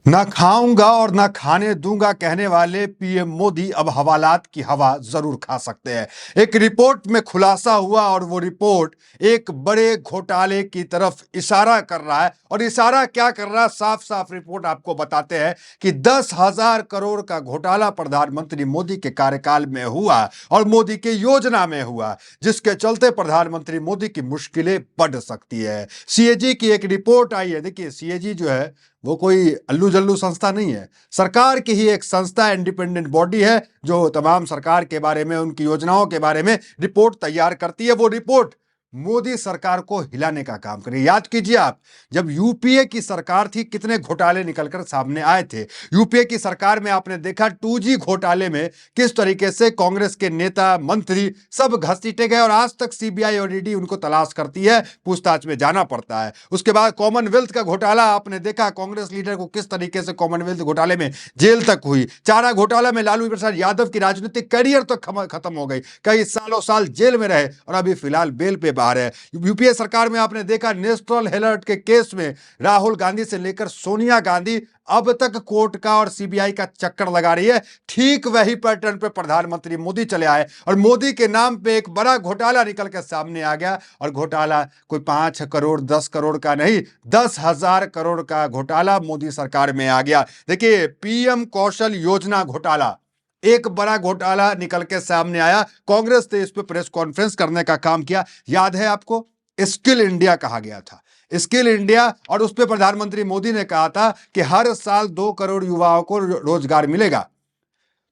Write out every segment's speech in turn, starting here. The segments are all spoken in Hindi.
ना खाऊंगा और ना खाने दूंगा कहने वाले पीएम मोदी अब हवालात की हवा जरूर खा सकते हैं। एक रिपोर्ट में खुलासा हुआ और वो रिपोर्ट एक बड़े घोटाले की तरफ इशारा कर रहा है। और इशारा क्या कर रहा है, साफ साफ रिपोर्ट आपको बताते हैं कि 10,000 करोड़ का घोटाला प्रधानमंत्री मोदी के कार्यकाल में हुआ और मोदी के योजना में हुआ, जिसके चलते प्रधानमंत्री मोदी की मुश्किलें बढ़ सकती है। सीएजी की एक रिपोर्ट आई है। देखिए, सीएजी जो है वो कोई अल्लू जल्लू संस्था नहीं है, सरकार की ही एक संस्था, इंडिपेंडेंट बॉडी है जो तमाम सरकार के बारे में, उनकी योजनाओं के बारे में रिपोर्ट तैयार करती है। वो रिपोर्ट मोदी सरकार को हिलाने का काम करे। याद कीजिए आप, जब यूपीए की सरकार थी कितने घोटाले निकलकर सामने आए थे। यूपीए की सरकार में आपने देखा 2G घोटाले में किस तरीके से कांग्रेस के नेता मंत्री सब घसीटे गए और आज तक सीबीआई और ईडी उनको तलाश करती है, पूछताछ में जाना पड़ता है। उसके बाद कॉमनवेल्थ का घोटाला आपने देखा, कांग्रेस लीडर को किस तरीके से कॉमनवेल्थ घोटाले में जेल तक हुई। चारा घोटाला में लालू प्रसाद यादव की राजनीतिक करियर तो खत्म हो गई, कई सालों साल जेल में रहे और अभी फिलहाल बेल पे बाहर है। यूपीए सरकार में आपने देखा नेशनल हेराल्ड के केस में राहुल गांधी से लेकर सोनिया गांधी अब तक कोर्ट का और सीबीआई का चक्कर लगा रही है। ठीक वही पैटर्न पे प्रधानमंत्री मोदी चले आए और मोदी के नाम पे एक बड़ा घोटाला निकल के सामने आ गया। और घोटाला कोई 5 करोड़ 10 करोड़ का नहीं, 10,000 करोड़ का घोटाला मोदी सरकार में आ गया। देखिए, पीएम कौशल योजना घोटाला एक बड़ा घोटाला निकल के सामने आया। कांग्रेस ने इस पे प्रेस कॉन्फ्रेंस करने का काम किया। याद है आपको, स्किल इंडिया कहा गया था, स्किल इंडिया, और उस पे प्रधानमंत्री मोदी ने कहा था कि हर साल 2 करोड़ युवाओं को रोजगार मिलेगा।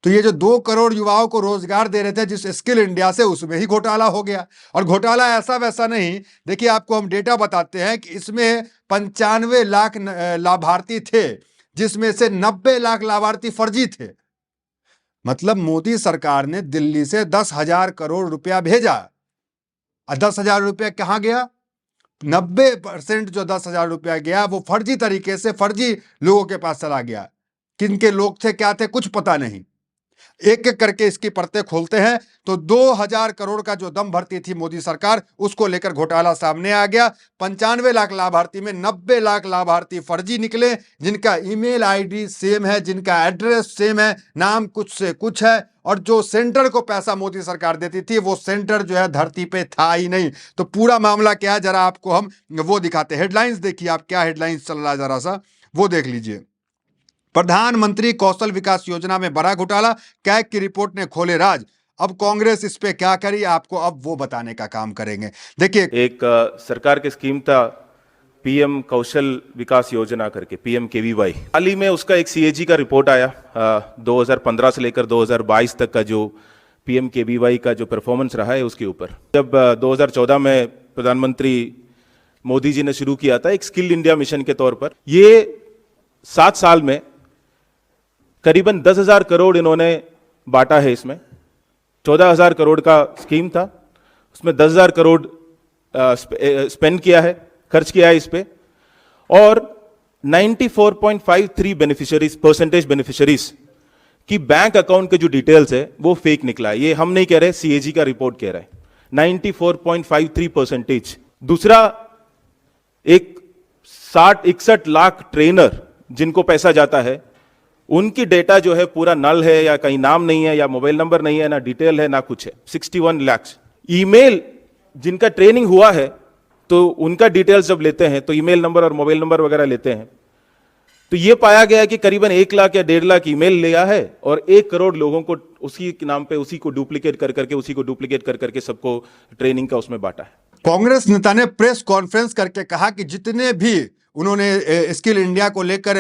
तो ये जो 2 करोड़ युवाओं को रोजगार दे रहे थे जिस स्किल इंडिया से, उसमें ही घोटाला हो गया। और घोटाला ऐसा वैसा नहीं, देखिए आपको हम डेटा बताते हैं कि इसमें 95 लाख लाभार्थी थे, जिसमें से 90 लाख लाभार्थी फर्जी थे। मतलब मोदी सरकार ने दिल्ली से 10,000 करोड़ रुपया भेजा, 10,000 रुपया कहां गया? 90% जो 10,000 रुपया गया वो फर्जी तरीके से फर्जी लोगों के पास चला गया। किनके लोग थे, क्या थे, कुछ पता नहीं। एक एक करके इसकी परतें खोलते हैं तो 2,000 करोड़ का जो दम भरती थी मोदी सरकार, उसको लेकर घोटाला सामने आ गया। 95 लाख लाभार्थी में 90 लाख लाभार्थी फर्जी निकले, जिनका ईमेल आईडी सेम है, जिनका एड्रेस सेम है, नाम कुछ से कुछ है। और जो सेंटर को पैसा मोदी सरकार देती थी वो सेंटर जो है धरती पे था ही नहीं। तो पूरा मामला क्या है, जरा आपको हम वो दिखाते हैं। हेडलाइंस देखिए आप, क्या हेडलाइंस चल रहा है, जरा सा वो देख लीजिए। प्रधानमंत्री कौशल विकास योजना में बड़ा घोटाला, कैग की रिपोर्ट ने खोले राज। अब कांग्रेस इस पे क्या करी, आपको अब वो बताने का काम करेंगे। देखिए, एक सरकार की स्कीम था पीएम कौशल विकास योजना करके, PMKVY। हाल ही में उसका एक सीएजी का रिपोर्ट आया 2015 से लेकर 2022 तक का जो PMKVY का जो परफॉर्मेंस रहा है उसके ऊपर। जब 2014 में प्रधानमंत्री मोदी जी ने शुरू किया था एक स्किल इंडिया मिशन के तौर पर, ये 7 साल में करीबन 10,000 करोड़ इन्होंने बांटा है। इसमें 14,000 करोड़ का स्कीम था, उसमें 10,000 करोड़ स्पेंड किया है, खर्च किया है इस पे। और 94.53 बेनिफिशियरीज की बैंक अकाउंट के जो डिटेल्स है वो फेक निकला है। ये हम नहीं कह रहे, सीएजी का रिपोर्ट कह रहा है। 94.53%। दूसरा, एक 60-61 लाख ट्रेनर जिनको पैसा जाता है, उनकी डेटा जो है पूरा नल है, या कहीं नाम नहीं है, या मोबाइल नंबर नहीं है, ना डिटेल है, ना कुछ है। 61 लाख ईमेल जिनका ट्रेनिंग हुआ है, तो उनका डिटेल्स जब लेते हैं तो ईमेल नंबर और मोबाइल नंबर वगैरह लेते हैं, तो यह पाया गया कि करीबन 1 लाख या 1.5 लाख ईमेल लिया है और 1 करोड़ लोगों को उसी के नाम पे उसी को डुप्लीकेट कर करके सबको ट्रेनिंग का उसमें बांटा है। कांग्रेस नेता ने प्रेस कॉन्फ्रेंस करके कहा कि जितने भी उन्होंने स्किल इंडिया को लेकर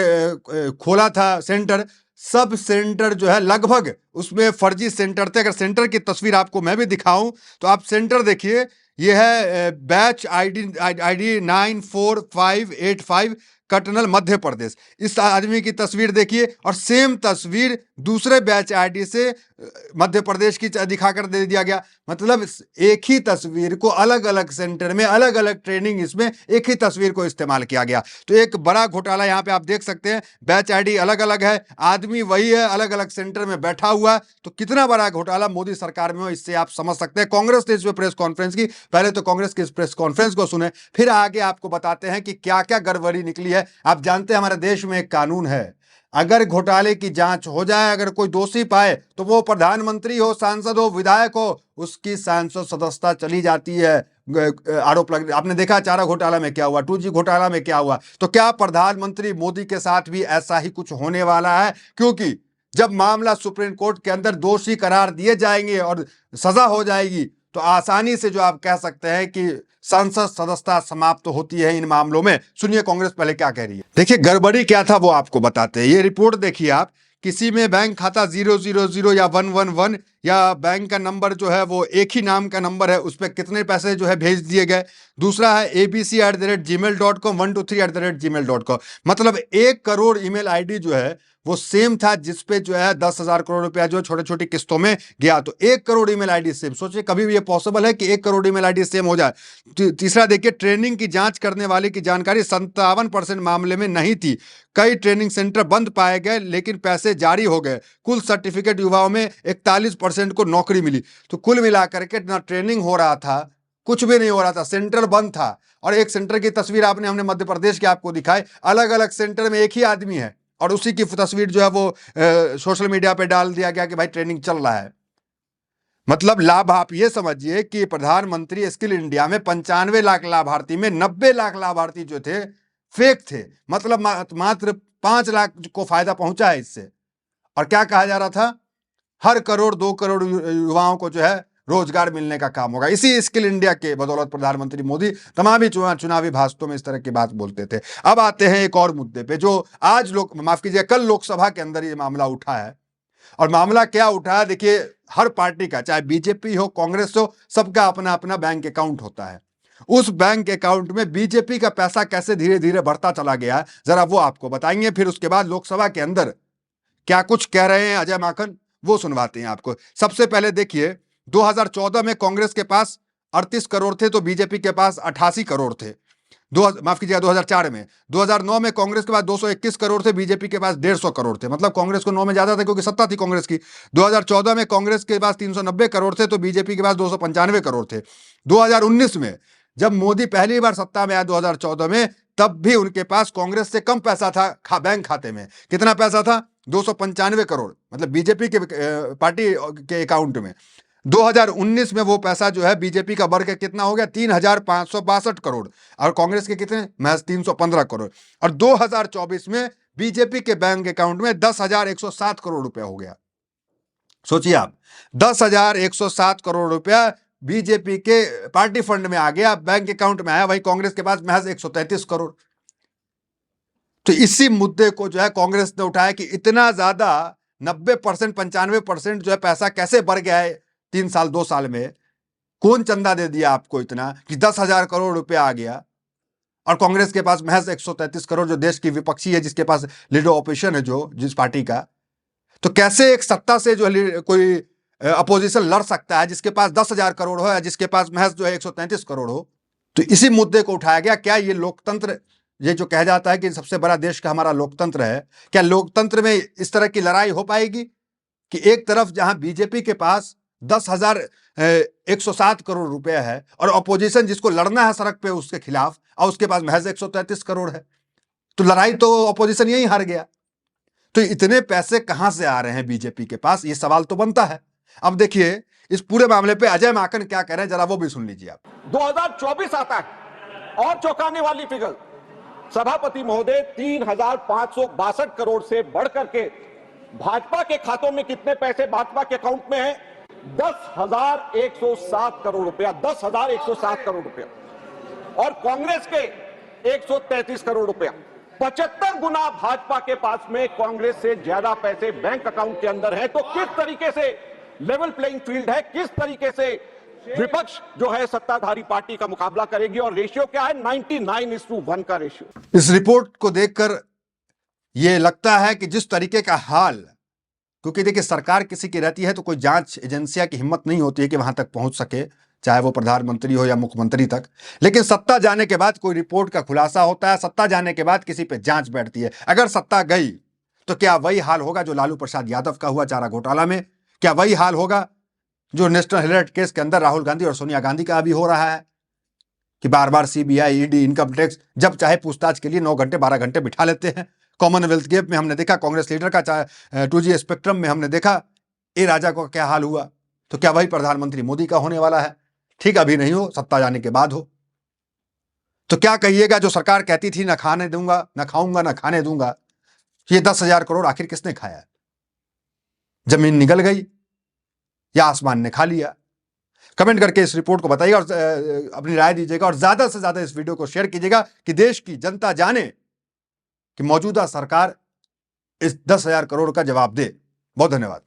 खोला था सेंटर, सब सेंटर जो है लगभग उसमें फर्जी सेंटर थे। अगर सेंटर की तस्वीर आपको मैं भी दिखाऊं तो आप सेंटर देखिए, यह है बैच आईडी 94585 कटनल मध्य प्रदेश। इस आदमी की तस्वीर देखिए और सेम तस्वीर दूसरे बैच आईडी से मध्य प्रदेश की दिखाकर दे दिया गया। मतलब एक ही तस्वीर को अलग अलग सेंटर में अलग अलग ट्रेनिंग, इसमें एक ही तस्वीर को इस्तेमाल किया गया। तो एक बड़ा घोटाला यहाँ पे आप देख सकते हैं। बैच आईडी अलग अलग है, आदमी वही है, अलग अलग सेंटर में बैठा हुआ। तो कितना बड़ा घोटाला मोदी सरकार में हो, इससे आप समझ सकते हैं। कांग्रेस ने इस पर प्रेस कॉन्फ्रेंस की। पहले तो कांग्रेस की इस प्रेस कॉन्फ्रेंस को सुने, फिर आगे आपको बताते हैं कि क्या क्या गड़बड़ी निकली है। आप जानते हैं हमारे देश में एक कानून है, अगर घोटाले की जांच हो जाए, अगर कोई दोषी पाए तो वो प्रधानमंत्री हो, सांसद हो, विधायक हो, उसकी सांसद सदस्यता चली जाती है। आरोप लग, आपने देखा चारा घोटाला में क्या हुआ, 2G घोटाला में क्या हुआ। तो क्या प्रधानमंत्री मोदी के साथ भी ऐसा ही कुछ होने वाला है? क्योंकि जब मामला सुप्रीम कोर्ट के अंदर दोषी करार दिए जाएंगे और सजा हो जाएगी, तो आसानी से जो आप कह सकते हैं कि संसद सदस्यता समाप्त तो होती है इन मामलों में। सुनिए कांग्रेस पहले क्या कह रही है। देखिए गड़बड़ी क्या था वो आपको बताते हैं। ये रिपोर्ट देखिए आप, किसी में बैंक खाता 000 या 111 या बैंक का नंबर जो है वो एक ही नाम का नंबर है, उस पर कितने पैसे जो है भेज दिए गए। दूसरा है abc@gmail.com, 123@gmail.com, मतलब 1 करोड़ ईमेल आईडी जो है वो सेम था, जिसपे जो है 10,000 करोड़ रुपया जो छोटे छोटी किस्तों में गया। तो 1 करोड़ ईमेल आईडी सेम, सोचिए कभी भी ये पॉसिबल है कि 1 करोड़ ईमेल आईडी सेम हो जाए। तीसरा देखिए, ट्रेनिंग की जांच करने वाले की जानकारी 57% मामले में नहीं थी। कई ट्रेनिंग सेंटर बंद पाए गए लेकिन पैसे जारी हो गए। कुल सर्टिफिकेट युवाओं में 41% को नौकरी मिली। तो कुल मिलाकर के ना ट्रेनिंग हो रहा था, कुछ भी नहीं हो रहा था, सेंटर बंद था। और एक सेंटर की तस्वीर हमने मध्य प्रदेश की आपको दिखाई, अलग अलग सेंटर में एक ही आदमी है और उसी की तस्वीर जो है वो सोशल मीडिया पे डाल दिया गया कि भाई ट्रेनिंग चल रहा है। मतलब लाभ आप ये समझिए कि प्रधानमंत्री स्किल इंडिया में 95 लाख लाभार्थी में 90 लाख लाभार्थी जो थे फेक थे। मतलब मात्र 5 लाख को फायदा पहुंचा है इससे। और क्या कहा जा रहा था, हर करोड़ 2 करोड़ युवाओं को जो है रोजगार मिलने का काम होगा। इसी स्किल इंडिया के बदौलत प्रधानमंत्री मोदी तमाम चुनावी भाषणों में इस तरह की बात बोलते थे। अब आते हैं एक और मुद्दे पे जो आज माफ कीजिए कल लोकसभा के अंदर ये मामला उठा है। और मामला क्या उठा है, देखिए हर पार्टी का, चाहे बीजेपी हो कांग्रेस हो, सबका अपना अपना बैंक अकाउंट होता है। उस बैंक अकाउंट में बीजेपी का पैसा कैसे धीरे धीरे बढ़ता चला गया, जरा वो आपको बताएंगे। फिर उसके बाद लोकसभा के अंदर क्या कुछ कह रहे हैं अजय माकन, वो सुनवाते हैं आपको। सबसे पहले देखिए 2014 में कांग्रेस के पास 38 करोड़ थे तो बीजेपी के पास 88 करोड़ थे। माफ कीजिएगा 2004 में। 2009 में कांग्रेस के पास 221 करोड़ थे, बीजेपी के पास 150 करोड़ थे। मतलब कांग्रेस को 9 में ज्यादा था क्योंकि सत्ता थी कांग्रेस की। 2014 में कांग्रेस के पास 390 करोड़ थे तो बीजेपी के पास 295 करोड़ थे। 2019 में जब मोदी पहली बार सत्ता में आया 2014 में, तब भी उनके पास कांग्रेस से कम पैसा था बैंक खाते में। कितना पैसा था? 295 करोड़, मतलब बीजेपी के पार्टी के अकाउंट में। 2019 में वो पैसा जो है बीजेपी का बढ़ के कितना हो गया? 3,562 करोड़ और कांग्रेस के कितने? महज 315 करोड़। और 2024 में बीजेपी के बैंक अकाउंट में 10,107 करोड़ रुपया हो गया। सोचिए आप, 10,107 करोड़ रुपया बीजेपी के पार्टी फंड में आ गया, बैंक अकाउंट में आया। वही कांग्रेस के पास महज 133 करोड़। तो इसी मुद्दे को जो है कांग्रेस ने उठाया कि इतना ज्यादा 90% 95% जो है पैसा कैसे बढ़ गया है 3 साल 2 साल में। कौन चंदा दे दिया आपको इतना कि 10,000 करोड़ रुपया आ गया और कांग्रेस के पास महज 133 करोड़, जो देश की विपक्षी है, जिसके पास लीडर ऑपोजिशन है जो जिस पार्टी का। तो कैसे एक सत्ता से जो कोई अपोजिशन लड़ सकता है जिसके पास 10,000 करोड़ हो या जिसके पास महज जो है 133 करोड़ हो। तो इसी मुद्दे को उठाया गया। क्या ये लोकतंत्र, ये जो कहा जाता है कि सबसे बड़ा देश का हमारा लोकतंत्र है, क्या लोकतंत्र में इस तरह की लड़ाई हो पाएगी कि एक तरफ जहां बीजेपी के पास 10,107 करोड़ रुपया है और अपोजिशन जिसको लड़ना है सड़क पे उसके खिलाफ, और उसके पास महज 133 करोड़ है। तो लड़ाई तो अपोजिशन यही हार गया। तो इतने पैसे कहां से आ रहे हैं बीजेपी के पास, ये सवाल तो बनता है। अब देखिए इस पूरे मामले पे अजय माकन क्या कह रहे हैं, जरा वो भी सुन लीजिए आप। 2024 आता है और चौंकाने वाली फिगर, सभापति महोदय 3,562 करोड़ से बढ़कर के भाजपा के खातों में कितने पैसे भाजपा के अकाउंट में है? 10,107 करोड़ रुपया, 10,107 करोड़ रुपया। और कांग्रेस के 133 करोड़ रुपया। 75 गुना भाजपा के पास में कांग्रेस से ज्यादा पैसे बैंक अकाउंट के अंदर है। तो किस तरीके से लेवल प्लेइंग फील्ड है, किस तरीके से विपक्ष जो है सत्ताधारी पार्टी का मुकाबला करेगी? और रेशियो क्या है? 99:1 का रेशियो। इस रिपोर्ट को देखकर यह लगता है कि जिस तरीके का हाल, क्योंकि देखिए सरकार किसी की रहती है तो कोई जांच एजेंसियां की हिम्मत नहीं होती है कि वहां तक पहुंच सके, चाहे वो प्रधानमंत्री हो या मुख्यमंत्री तक। लेकिन सत्ता जाने के बाद कोई रिपोर्ट का खुलासा होता है, सत्ता जाने के बाद किसी पे जांच बैठती है। अगर सत्ता गई तो क्या वही हाल होगा जो लालू प्रसाद यादव का हुआ चारा घोटाला में? क्या वही हाल होगा जो नेशनल हेराल्ड केस के अंदर राहुल गांधी और सोनिया गांधी का अभी हो रहा है कि बार बार सीबीआई, ईडी, इनकम टैक्स जब चाहे पूछताछ के लिए 9 घंटे 12 घंटे बिठा लेते हैं? कॉमनवेल्थ गेम में हमने देखा, कांग्रेस लीडर का 2G स्पेक्ट्रम में हमने देखा ए राजा को क्या हाल हुआ। तो क्या वही प्रधानमंत्री मोदी का होने वाला है? ठीक, अभी नहीं हो, सत्ता जाने के बाद हो। तो क्या कहिएगा, जो सरकार कहती थी ना खाने दूंगा, ना खाऊंगा, ना खाने दूंगा, ये 10,000 करोड़ आखिर किसने खाया? जमीन निगल गई या आसमान ने खा लिया? कमेंट करके इस रिपोर्ट को बताइएगा और अपनी राय दीजिएगा, और ज्यादा से ज्यादा इस वीडियो को शेयर कीजिएगा कि देश की जनता जाने कि मौजूदा सरकार इस 10,000 करोड़ का जवाब दे। बहुत धन्यवाद।